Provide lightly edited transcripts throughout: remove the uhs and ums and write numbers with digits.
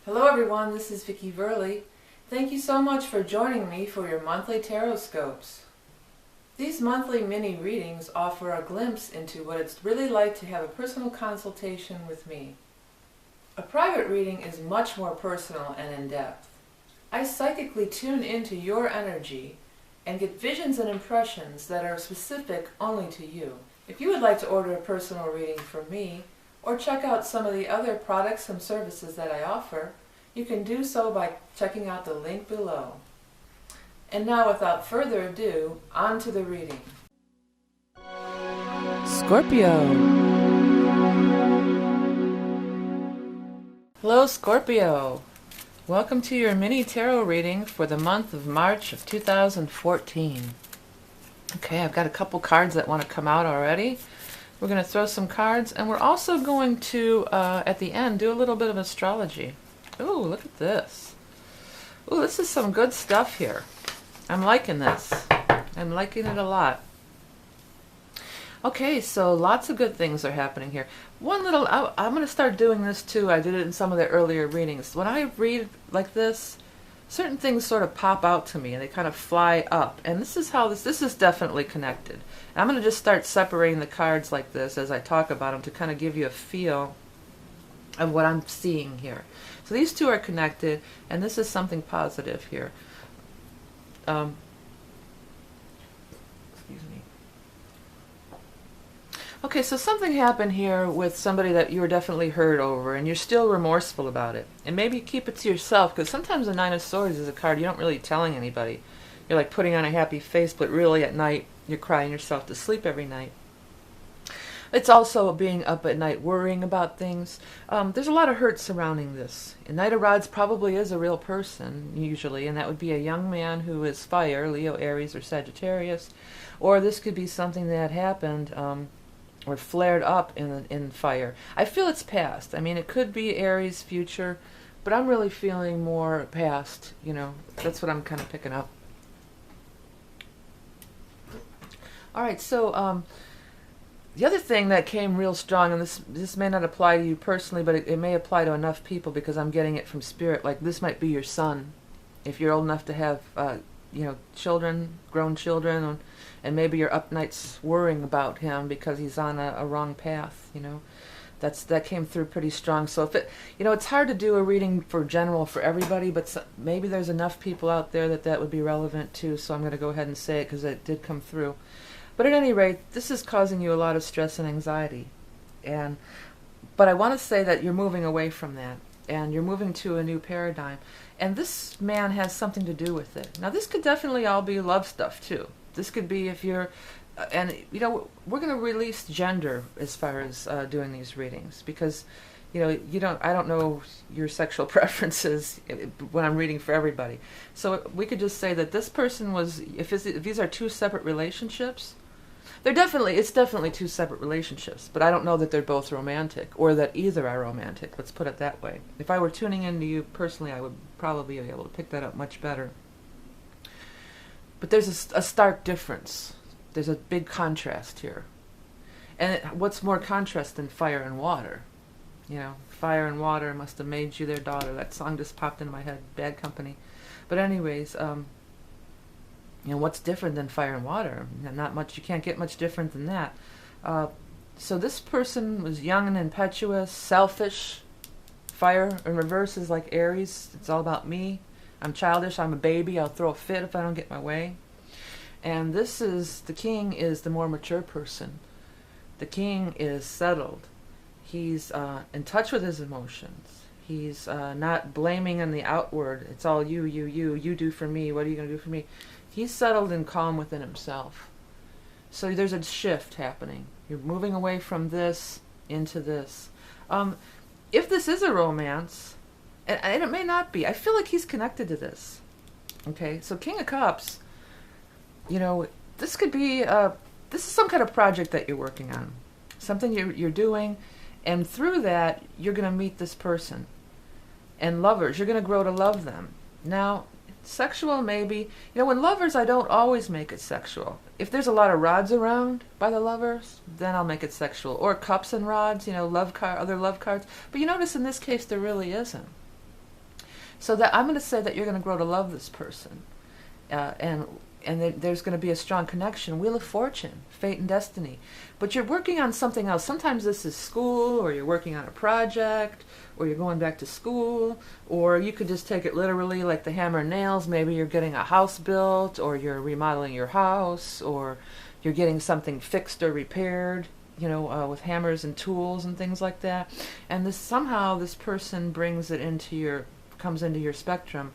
Hello everyone, this is vickieverlie. Thank you so much for joining me for your monthly Tarotscopes. These monthly mini readings offer a glimpse into what it's really like to have a personal consultation with me. A private reading is much more personal and in-depth. I psychically tune into your energy and get visions and impressions that are specific only to you. If you would like to order a personal reading from me, or check out some of the other products and services that I offer, you can do so by checking out the link below. And now, without further ado, on to the reading. Scorpio. Hello Scorpio. Welcome to your mini tarot reading for the month of March of 2014. Okay, I've got a couple cards that want to come out already. We're going to throw some cards, and we're also going to, at the end, do a little bit of astrology. Ooh, look at this. Ooh, this is some good stuff here. I'm liking this. I'm liking it a lot. Okay, so lots of good things are happening here. I'm going to start doing this too. I did it in some of the earlier readings. When I read like this, certain things sort of pop out to me and they kind of fly up. And this is how this is definitely connected. And I'm going to just start separating the cards like this as I talk about them to kind of give you a feel of what I'm seeing here. So these two are connected, and this is something positive here. Excuse me. Okay, so something happened here with somebody that you were definitely hurt over, and you're still remorseful about it. And maybe keep it to yourself, because sometimes the Nine of Swords is a card you're not really telling anybody. You're like putting on a happy face, but really at night you're crying yourself to sleep every night. It's also being up at night worrying about things. There's a lot of hurt surrounding this. A Knight of Rods probably is a real person, usually, and that would be a young man who is fire, Leo, Aries, or Sagittarius. Or this could be something that happened or flared up in fire. I feel it's past. I mean, it could be Aries future, but I'm really feeling more past, you know. That's what I'm kind of picking up. All right, so the other thing that came real strong, and this may not apply to you personally, but it may apply to enough people because I'm getting it from Spirit. Like, this might be your son, if you're old enough to have, you know, children, grown children, and maybe you're up nights worrying about him because he's on a wrong path. You know, that came through pretty strong. So if you know, it's hard to do a reading for general for everybody, but maybe there's enough people out there that would be relevant too. So I'm going to go ahead and say it because it did come through. But at any rate, this is causing you a lot of stress and anxiety. But I want to say that you're moving away from that, and you're moving to a new paradigm. And this man has something to do with it. Now, this could definitely all be love stuff, too. This could be if you're... and, you know, we're going to release gender as far as doing these readings, because, you know, I don't know your sexual preferences when I'm reading for everybody. So we could just say that this person was... If these are two separate relationships... It's definitely two separate relationships, but I don't know that they're both romantic, or that either are romantic. Let's put it that way. If I were tuning into you personally, I would probably be able to pick that up much better. But there's a stark difference. There's a big contrast here. And what's more contrast than fire and water? You know, fire and water must have made you their daughter. That song just popped into my head. Bad Company. But anyways, you know, what's different than fire and water? Not much. You can't get much different than that. So this person was young and impetuous, selfish. Fire in reverse is like Aries. It's all about me. I'm childish. I'm a baby. I'll throw a fit if I don't get my way. And the king is the more mature person. The king is settled. He's in touch with his emotions. He's not blaming on the outward. It's all you do for me. What are you going to do for me? He's settled and calm within himself. So there's a shift happening. You're moving away from this into this. If this is a romance, and it may not be, I feel like he's connected to this. Okay, so King of Cups, you know, this could be, this is some kind of project that you're working on. Something you're doing, and through that, you're going to meet this person. And lovers, you're going to grow to love them. Now, sexual, maybe. You know, when lovers, I don't always make it sexual. If there's a lot of rods around by the lovers, then I'll make it sexual. Or cups and rods, you know, other love cards. But you notice in this case, there really isn't. So that I'm going to say that you're going to grow to love this person, and there's going to be a strong connection. Wheel of Fortune, fate and destiny. But you're working on something else. Sometimes this is school, or you're working on a project, or you're going back to school, or you could just take it literally like the hammer and nails. Maybe you're getting a house built, or you're remodeling your house, or you're getting something fixed or repaired, you know, with hammers and tools and things like that. And this somehow this person brings it into comes into your spectrum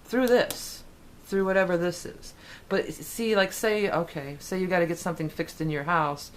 through this, through whatever this is. But see, like say you got to get something fixed in your house.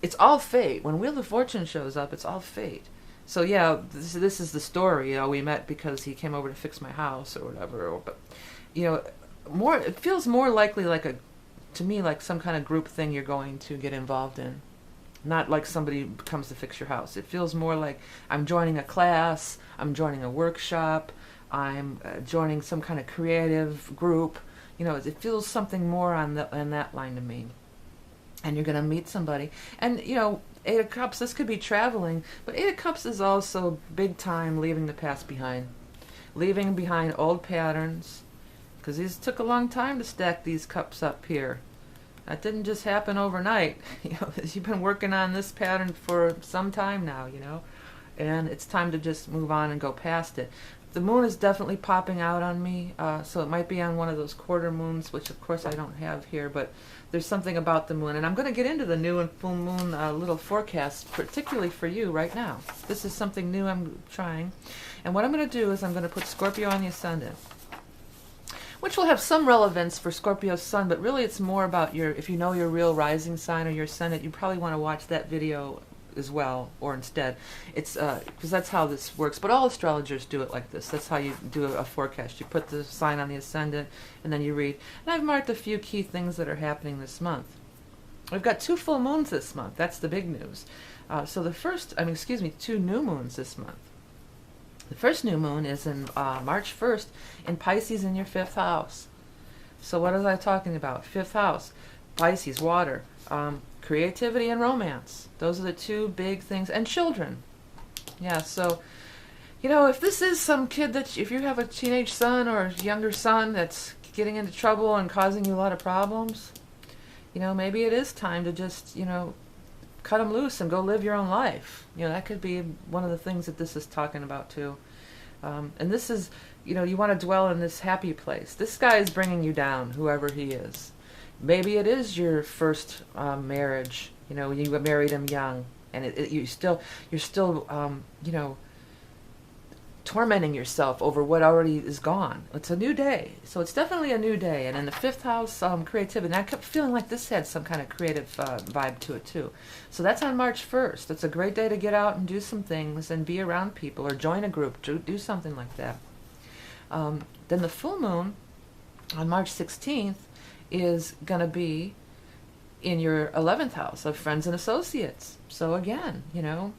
It's all fate. When Wheel of Fortune shows up, it's all fate. So yeah, this is the story. You know, we met because he came over to fix my house or whatever. But you know, it feels more likely to me like some kind of group thing you're going to get involved in. Not like somebody comes to fix your house. It feels more like I'm joining a class, I'm joining a workshop, I'm joining some kind of creative group. You know, it feels something more on that line to me. And you're going to meet somebody. And, you know, Eight of Cups, this could be traveling, but Eight of Cups is also big time leaving the past behind. Leaving behind old patterns, because these took a long time to stack these cups up here. That didn't just happen overnight. You know, you've been working on this pattern for some time now, you know, and it's time to just move on and go past it. The moon is definitely popping out on me, so it might be on one of those quarter moons, which of course I don't have here, but there's something about the moon. And I'm going to get into the new and full moon little forecast, particularly for you right now. This is something new I'm trying. And what I'm going to do is I'm going to put Scorpio on the ascendant, which will have some relevance for Scorpio's sun, but really it's more about if you know your real rising sign or your ascendant, you probably want to watch that video as well, or instead. It's because that's how this works. But all astrologers do it like this. That's how you do a forecast. You put the sign on the ascendant, and then you read. And I've marked a few key things that are happening this month. We've got 2 full moons this month. That's the big news. So the first, 2 new moons this month. The first new moon is in March 1st in Pisces in your 5th house. So what was I talking about? 5th house, Pisces, water, creativity and romance. Those are the 2 big things. And children. Yeah, so, you know, if this is some kid if you have a teenage son or a younger son that's getting into trouble and causing you a lot of problems, you know, maybe it is time to just, you know, cut them loose and go live your own life. You know, that could be one of the things that this is talking about too. And this is, you know, you want to dwell in this happy place. This guy is bringing you down, whoever he is. Maybe it is your first marriage. You know, you married him young, and you're still, you know, tormenting yourself over what already is gone. It's a new day, so it's definitely a new day. And in the 5th house, creativity. And I kept feeling like this had some kind of creative vibe to it too. So that's on March 1st. It's a great day to get out and do some things and be around people or join a group. Do something like that. Then the full moon on March 16th is going to be in your 11th house of friends and associates. So again, you know,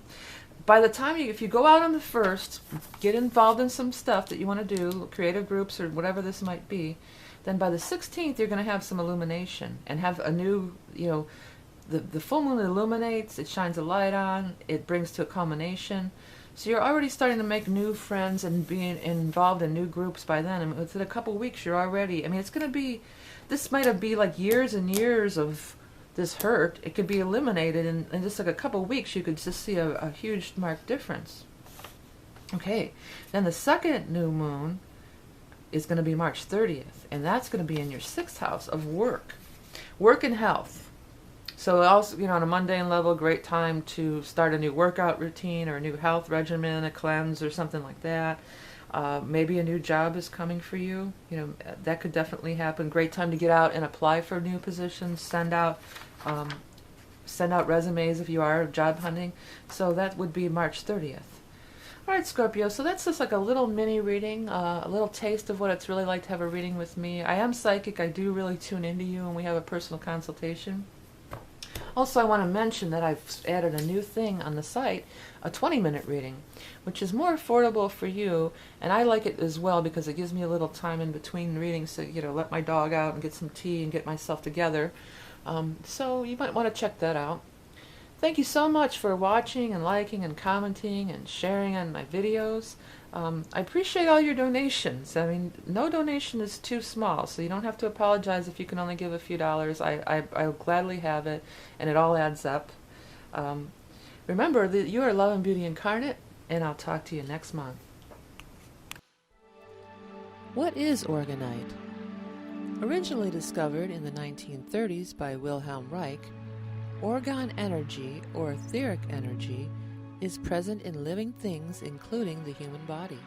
by the time if you go out on the 1st, get involved in some stuff that you want to do, creative groups or whatever this might be, then by the 16th you're going to have some illumination and have a new, you know, the full moon illuminates, it shines a light on, it brings to a culmination. So you're already starting to make new friends and being involved in new groups by then. I mean, within a couple of weeks you're already, I mean, it's going to be, this might be like years and years of this hurt. It could be eliminated in just like a couple of weeks. You could just see a huge marked difference. Okay, then the second new moon is going to be March 30th, and that's going to be in your 6th house of work and health. So also, you know, on a mundane level, great time to start a new workout routine or a new health regimen, a cleanse or something like that. Maybe a new job is coming for you. You know, that could definitely happen. Great time to get out and apply for new positions, send out resumes if you are job hunting. So that would be March 30th. All right, Scorpio, so that's just like a little mini reading, a little taste of what it's really like to have a reading with me. I am psychic. I do really tune into you, and we have a personal consultation. Also, I want to mention that I've added a new thing on the site, a 20-minute reading, which is more affordable for you, and I like it as well because it gives me a little time in between readings to, you know, let my dog out and get some tea and get myself together. So you might want to check that out. Thank you so much for watching and liking and commenting and sharing on my videos. I appreciate all your donations. I mean, no donation is too small, so you don't have to apologize if you can only give a few dollars. I'll gladly have it, and it all adds up. Remember that you are love and beauty incarnate, and I'll talk to you next month. What is Orgonite? Originally discovered in the 1930s by Wilhelm Reich, orgone energy, or etheric energy, is present in living things including the human body.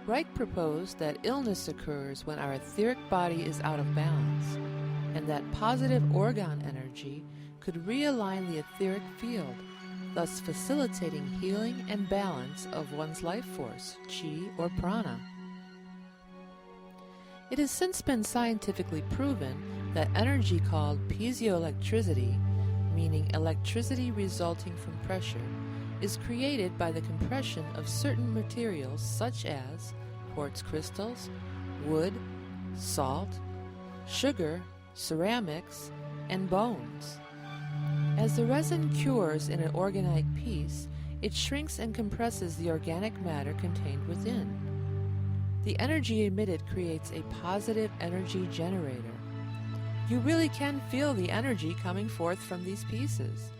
Reich proposed that illness occurs when our etheric body is out of balance, and that positive orgone energy could realign the etheric field, thus facilitating healing and balance of one's life force, chi or prana. It has since been scientifically proven that energy called piezoelectricity, meaning electricity resulting from pressure, is created by the compression of certain materials such as quartz crystals, wood, salt, sugar, ceramics, and bones. As the resin cures in an orgonite piece, it shrinks and compresses the organic matter contained within. The energy emitted creates a positive energy generator. You really can feel the energy coming forth from these pieces.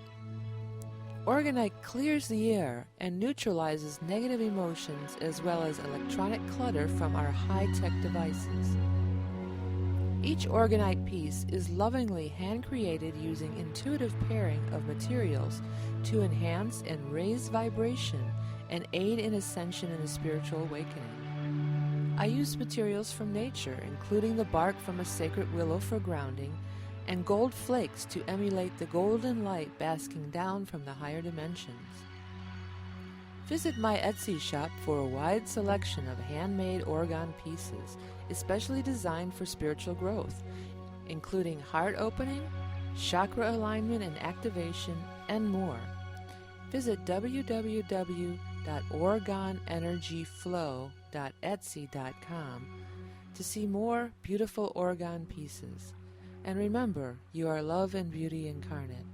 Orgonite clears the air and neutralizes negative emotions as well as electronic clutter from our high-tech devices. Each orgonite piece is lovingly hand-created using intuitive pairing of materials to enhance and raise vibration and aid in ascension and a spiritual awakening. I use materials from nature, including the bark from a sacred willow for grounding, and gold flakes to emulate the golden light basking down from the higher dimensions. Visit my Etsy shop for a wide selection of handmade orgone pieces, especially designed for spiritual growth, including heart opening, chakra alignment and activation, and more. Visit www.orgoneenergyflow.etsy.com to see more beautiful orgone pieces. And remember, you are love and beauty incarnate.